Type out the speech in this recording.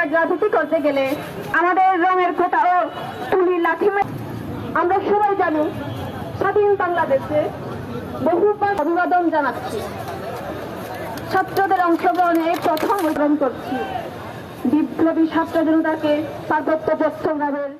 Flag রাজনীতি করতে গেলে আমাদের রঙের কথা ও তুলি লাঠি। আমরা সবাই জানি স্বাধীন বাংলাদেশে বহুবার অভিবাদন জানাচ্ছি। ছাত্রদের অংশগ্রহণে প্রথম অভিবাদন করছি বিপ্লবী ছাত্র জনতাকে পার্বত্য চট্টগ্রামের